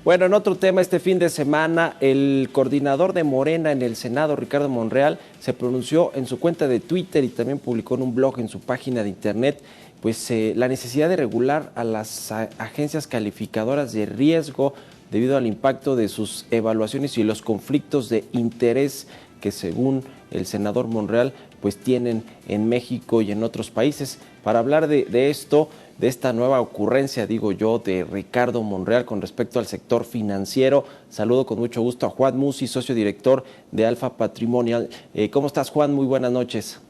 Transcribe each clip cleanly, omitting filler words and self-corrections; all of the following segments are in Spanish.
Bueno, en otro tema, este fin de semana, el coordinador de Morena en el Senado, Ricardo Monreal, se pronunció en su cuenta de Twitter y también publicó en un blog en su página de internet, pues la necesidad de regular a las agencias calificadoras de riesgo debido al impacto de sus evaluaciones y los conflictos de interés que, según el senador Monreal, pues tienen en México y en otros países. Para hablar de esto, de esta nueva ocurrencia, digo yo, de Ricardo Monreal con respecto al sector financiero, saludo con mucho gusto a Juan Musi, socio director de Alfa Patrimonial. ¿Cómo estás, Juan? Muy buenas noches.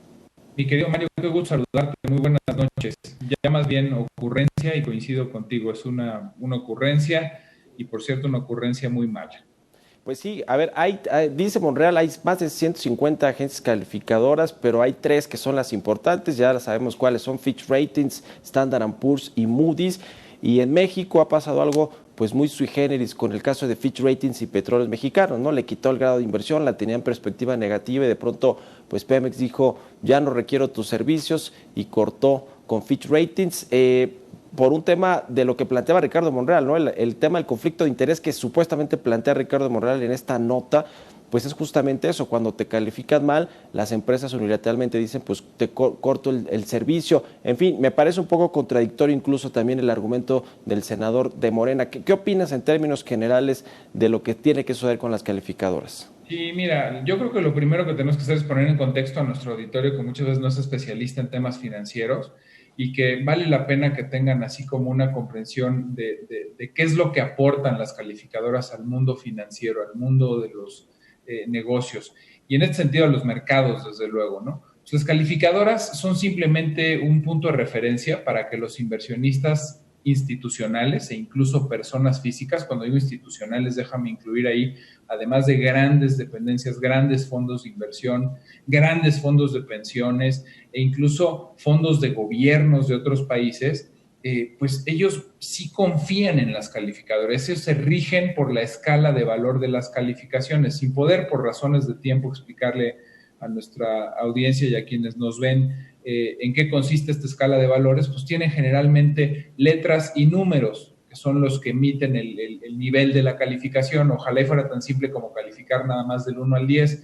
Mi querido Mario, qué gusto saludarte, muy buenas noches. Ya más bien ocurrencia y coincido contigo, es una ocurrencia y por cierto una ocurrencia muy mala. Pues sí, a ver, dice Monreal, hay más de 150 agencias calificadoras, pero hay tres que son las importantes, ya sabemos cuáles son: Fitch Ratings, Standard & Poor's y Moody's. Y en México ha pasado algo pues muy sui generis con el caso de Fitch Ratings y Petróleos Mexicanos, ¿no? Le quitó el grado de inversión, la tenía en perspectiva negativa y de pronto pues Pemex dijo, ya no requiero tus servicios, y cortó con Fitch Ratings. Por un tema de lo que planteaba Ricardo Monreal, ¿no? El tema del conflicto de interés que supuestamente plantea Ricardo Monreal en esta nota, pues es justamente eso: cuando te califican mal, las empresas unilateralmente dicen, pues te corto el servicio. En fin, me parece un poco contradictorio incluso también el argumento del senador de Morena. ¿Qué opinas en términos generales de lo que tiene que suceder con las calificadoras? Sí, mira, yo creo que lo primero que tenemos que hacer es poner en contexto a nuestro auditorio, que muchas veces no es especialista en temas financieros, y que vale la pena que tengan así como una comprensión de qué es lo que aportan las calificadoras al mundo financiero, al mundo de los negocios, y en este sentido a los mercados, desde luego, ¿no? Pues las calificadoras son simplemente un punto de referencia para que los inversionistas institucionales e incluso personas físicas, cuando digo institucionales, déjame incluir ahí, además de grandes dependencias, grandes fondos de inversión, grandes fondos de pensiones e incluso fondos de gobiernos de otros países, pues ellos sí confían en las calificadoras, ellos se rigen por la escala de valor de las calificaciones, sin poder por razones de tiempo explicarle a nuestra audiencia y a quienes nos ven en qué consiste esta escala de valores. Pues tienen generalmente letras y números, que son los que emiten el nivel de la calificación. Ojalá fuera tan simple como calificar nada más del 1 al 10,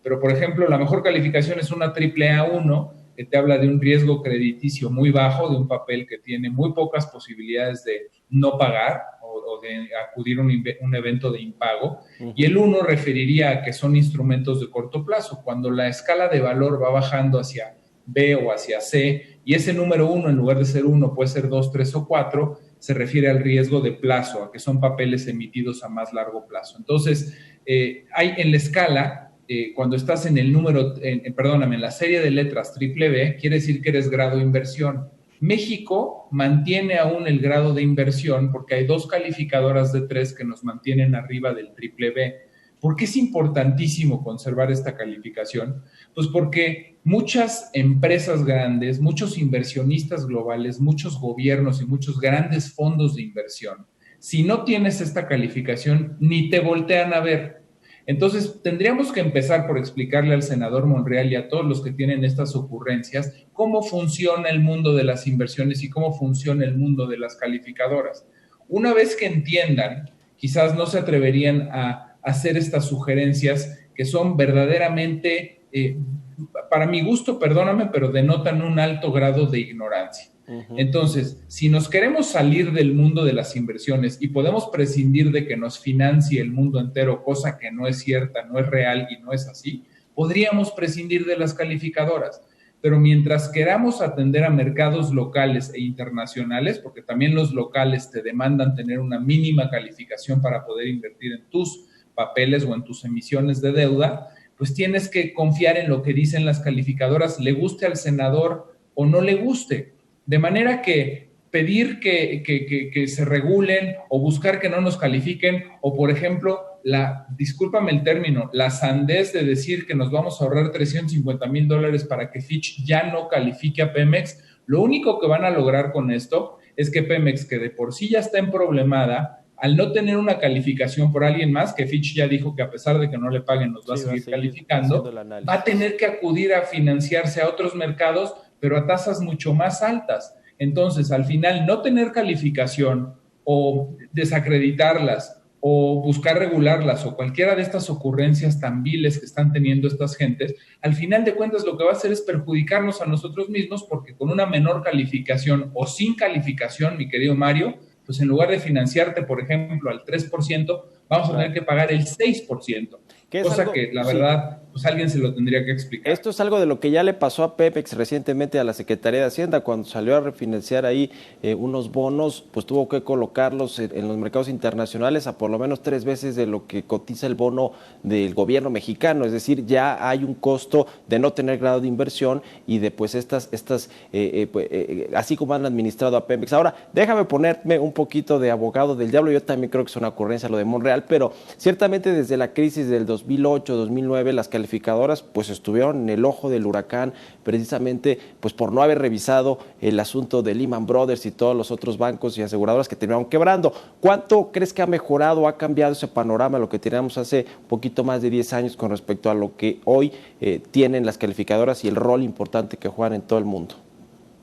pero por ejemplo, la mejor calificación es una AAA1, que te habla de un riesgo crediticio muy bajo, de un papel que tiene muy pocas posibilidades de no pagar o de acudir a un evento de impago. Y el 1 referiría a que son instrumentos de corto plazo. Cuando la escala de valor va bajando hacia B o hacia C, y ese número 1, en lugar de ser 1, puede ser 2, 3 o 4, se refiere al riesgo de plazo, a que son papeles emitidos a más largo plazo. Entonces, hay en la escala, cuando estás en el número, en la serie de letras triple B, quiere decir que eres grado de inversión. México mantiene aún el grado de inversión porque hay dos calificadoras de 3 que nos mantienen arriba del triple B. ¿Por qué es importantísimo conservar esta calificación? Pues porque muchas empresas grandes, muchos inversionistas globales, muchos gobiernos y muchos grandes fondos de inversión, si no tienes esta calificación, ni te voltean a ver. Entonces, tendríamos que empezar por explicarle al senador Monreal y a todos los que tienen estas ocurrencias cómo funciona el mundo de las inversiones y cómo funciona el mundo de las calificadoras. Una vez que entiendan, quizás no se atreverían a hacer estas sugerencias que son verdaderamente, para mi gusto, perdóname, pero denotan un alto grado de ignorancia. Entonces, si nos queremos salir del mundo de las inversiones y podemos prescindir de que nos financie el mundo entero, cosa que no es cierta, no es real y no es así, podríamos prescindir de las calificadoras. Pero mientras queramos atender a mercados locales e internacionales, porque también los locales te demandan tener una mínima calificación para poder invertir en tus papeles o en tus emisiones de deuda, pues tienes que confiar en lo que dicen las calificadoras, le guste al senador o no le guste. De manera que pedir que se regulen o buscar que no nos califiquen, o por ejemplo, discúlpame el término, la sandez de decir que nos vamos a ahorrar $350,000 para que Fitch ya no califique a Pemex, lo único que van a lograr con esto es que Pemex, que de por sí ya está emproblemada, al no tener una calificación por alguien más, que Fitch ya dijo que a pesar de que no le paguen nos va a seguir calificando, va a tener que acudir a financiarse a otros mercados, pero a tasas mucho más altas. Entonces, al final, no tener calificación o desacreditarlas o buscar regularlas o cualquiera de estas ocurrencias tan viles que están teniendo estas gentes, al final de cuentas lo que va a hacer es perjudicarnos a nosotros mismos, porque con una menor calificación o sin calificación, mi querido Mario, pues en lugar de financiarte, por ejemplo, al 3%, vamos a tener que pagar el 6%. Cosa algo, que la verdad, pues alguien se lo tendría que explicar. Esto es algo de lo que ya le pasó a Pemex recientemente a la Secretaría de Hacienda, cuando salió a refinanciar ahí unos bonos, pues tuvo que colocarlos en los mercados internacionales a por lo menos 3 veces de lo que cotiza el bono del gobierno mexicano. Es decir, ya hay un costo de no tener grado de inversión y de pues así como han administrado a Pemex. Ahora, déjame ponerme un poquito de abogado del diablo. Yo también creo que es una ocurrencia lo de Monreal, pero ciertamente desde la crisis del 2008, 2009, las calificadoras pues estuvieron en el ojo del huracán precisamente pues por no haber revisado el asunto de Lehman Brothers y todos los otros bancos y aseguradoras que terminaron quebrando. ¿Cuánto crees que ha mejorado, ha cambiado ese panorama, lo que teníamos hace un poquito más de 10 años con respecto a lo que hoy tienen las calificadoras y el rol importante que juegan en todo el mundo?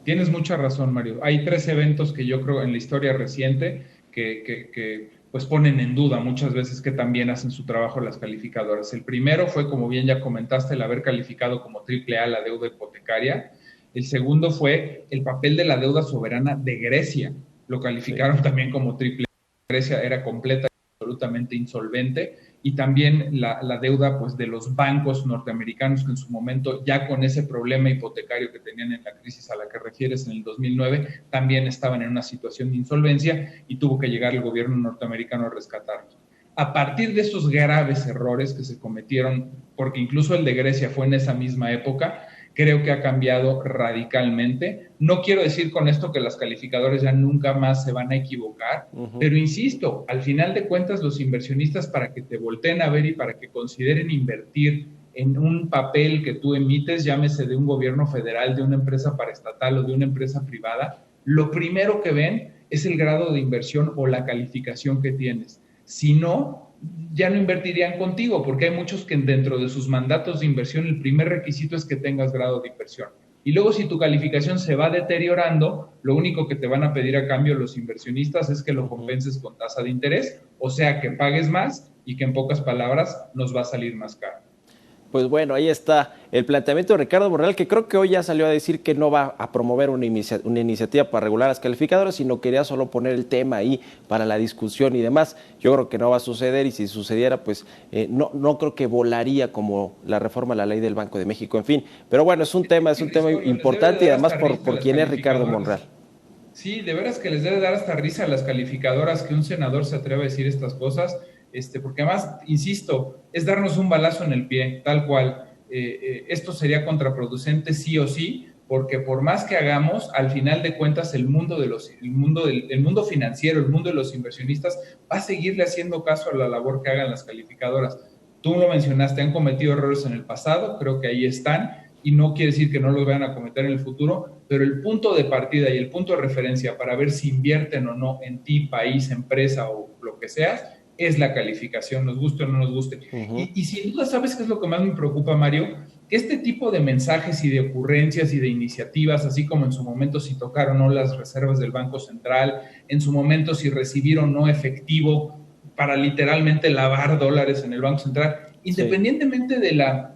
Tienes mucha razón, Mario. Hay 3 eventos que yo creo en la historia reciente que pues ponen en duda muchas veces que también hacen su trabajo las calificadoras. El primero fue, como bien ya comentaste, el haber calificado como AAA la deuda hipotecaria. El segundo fue el papel de la deuda soberana de Grecia. Lo calificaron también como AAA. Grecia era completa y absolutamente insolvente. Y también la deuda pues, de los bancos norteamericanos que en su momento, ya con ese problema hipotecario que tenían en la crisis a la que refieres en el 2009, también estaban en una situación de insolvencia y tuvo que llegar el gobierno norteamericano a rescatarlos. A partir de esos graves errores que se cometieron, porque incluso el de Grecia fue en esa misma época, creo que ha cambiado radicalmente. No quiero decir con esto que las calificadoras ya nunca más se van a equivocar, pero insisto, al final de cuentas los inversionistas, para que te volteen a ver y para que consideren invertir en un papel que tú emites, llámese de un gobierno federal, de una empresa paraestatal o de una empresa privada, lo primero que ven es el grado de inversión o la calificación que tienes. Si no, ya no invertirían contigo, porque hay muchos que dentro de sus mandatos de inversión el primer requisito es que tengas grado de inversión. Y luego si tu calificación se va deteriorando, lo único que te van a pedir a cambio los inversionistas es que lo compenses con tasa de interés, o sea que pagues más y que en pocas palabras nos va a salir más caro. Pues bueno, ahí está el planteamiento de Ricardo Monreal, que creo que hoy ya salió a decir que no va a promover una iniciativa para regular las calificadoras, sino quería solo poner el tema ahí para la discusión y demás. Yo creo que no va a suceder, y si sucediera, pues no creo que volaría como la reforma a la ley del Banco de México, en fin. Pero bueno, es un tema importante y además por quién es Ricardo Monreal. Sí, de veras que les debe dar hasta risa a las calificadoras que un senador se atreve a decir estas cosas. Porque además, insisto, es darnos un balazo en el pie, tal cual. Esto sería contraproducente sí o sí, porque por más que hagamos, al final de cuentas el mundo financiero, el mundo de los inversionistas va a seguirle haciendo caso a la labor que hagan las calificadoras. Tú lo mencionaste, han cometido errores en el pasado, creo que ahí están, y no quiere decir que no los vayan a cometer en el futuro, pero el punto de partida y el punto de referencia para ver si invierten o no en ti, país, empresa o lo que seas, es la calificación, nos guste o no nos guste. Y sin duda, ¿sabes qué es lo que más me preocupa, Mario? Que este tipo de mensajes y de ocurrencias y de iniciativas, así como en su momento si tocaron o no las reservas del Banco Central, en su momento si recibieron o no efectivo para literalmente lavar dólares en el Banco Central, independientemente de la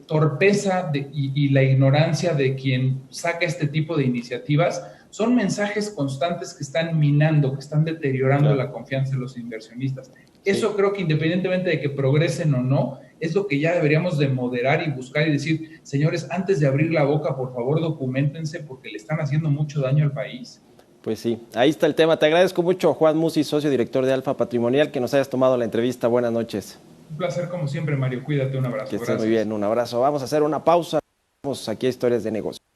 torpeza y la ignorancia de quien saca este tipo de iniciativas, son mensajes constantes que están minando, que están deteriorando la confianza de los inversionistas. Eso creo que independientemente de que progresen o no, es lo que ya deberíamos de moderar y buscar y decir, señores, antes de abrir la boca, por favor, documentense porque le están haciendo mucho daño al país. Pues sí, ahí está el tema. Te agradezco mucho, Juan Musi, socio director de Alfa Patrimonial, que nos hayas tomado la entrevista. Buenas noches. Un placer como siempre, Mario. Cuídate, un abrazo. Que estés muy bien, un abrazo. Vamos a hacer una pausa. Vamos aquí a Historias de Negocios.